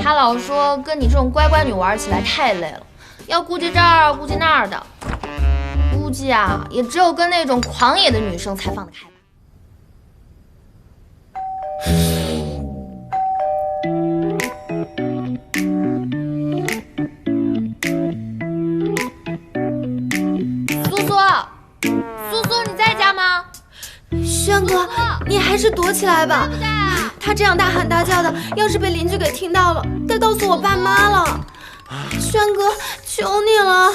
他老说跟你这种乖乖女玩起来太累了，要顾及这儿顾及那儿的，估计啊也只有跟那种狂野的女生才放得开吧。苏苏，你在家吗？轩哥，你还是躲起来吧。他这样大喊大叫的，要是被邻居给听到了，该告诉我爸妈了。轩哥，求你了，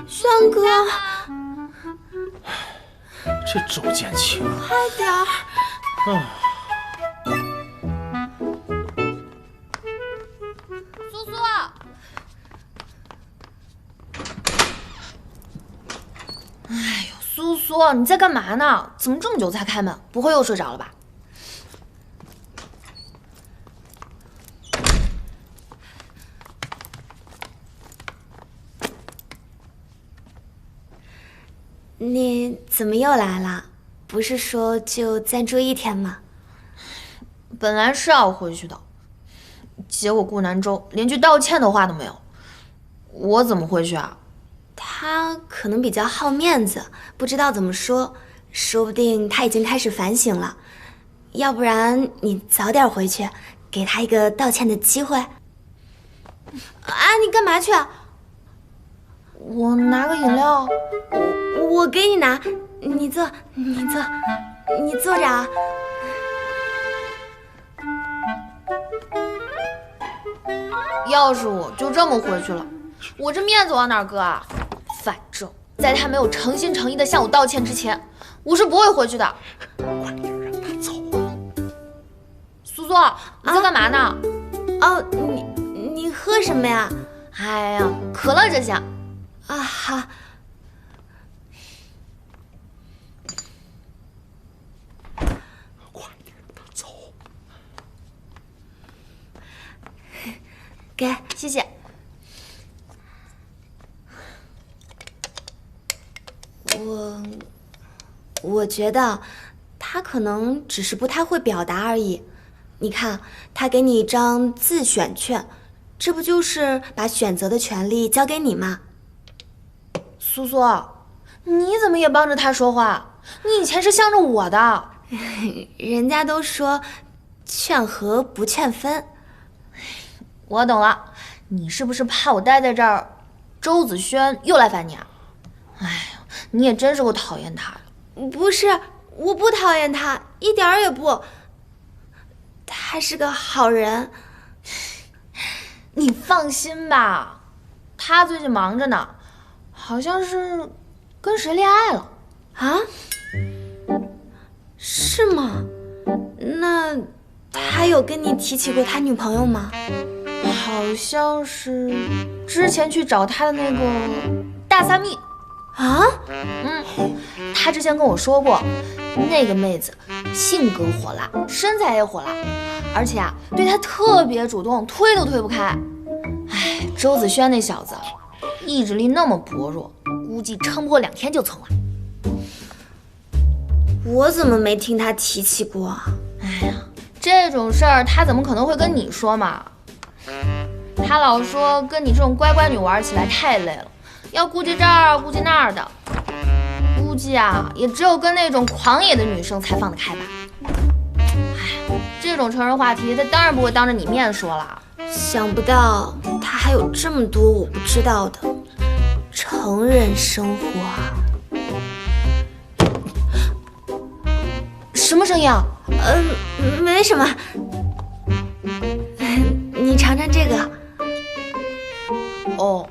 轩哥，这周建清，快点儿！苏苏，哎呦，苏苏，你在干嘛呢？怎么这么久才开门？不会又睡着了吧？你怎么又来了？不是说就暂住一天吗？本来是要回去的，结果顾南州连句道歉的话都没有，我怎么回去啊？他可能比较好面子，不知道怎么说，说不定他已经开始反省了。要不然你早点回去，给他一个道歉的机会。啊，你干嘛去啊？我拿个饮料。我给你拿，你坐着啊。要是我就这么回去了，我这面子往哪搁啊？反正在他没有诚心诚意的向我道歉之前，我是不会回去的。快点让他走。苏苏，你在干嘛呢？哦，你喝什么呀？哎呀，可乐这些。啊，好。快点让他走。给，谢谢。我觉得他可能只是不太会表达而已。你看，他给你一张自选券，这不就是把选择的权利交给你吗？苏苏，你怎么也帮着他说话？你以前是向着我的。人家都说劝和不劝分。我懂了，你是不是怕我待在这儿，周子轩又来烦你啊？哎呀，你也真是够讨厌他的。不是，我不讨厌他，一点儿也不。他是个好人。你放心吧，他最近忙着呢，好像是跟谁恋爱了。啊？是吗？那他有跟你提起过他女朋友吗？好像是之前去找他的那个大撒蜜。啊？他之前跟我说过，那个妹子性格火辣，身材也火辣，而且啊对他特别主动，推都推不开。哎，周子轩那小子意志力那么薄弱，估计撑不过2天就从了。我怎么没听他提起过？哎呀，这种事儿他怎么可能会跟你说嘛？他老说跟你这种乖乖女玩起来太累了，要顾及这儿顾及那儿的，估计啊也只有跟那种狂野的女生才放得开吧。哎，这种成人话题他当然不会当着你面说了。想不到他还有这么多我不知道的成人生活啊。什么声音啊？没什么。你尝尝这个。哦。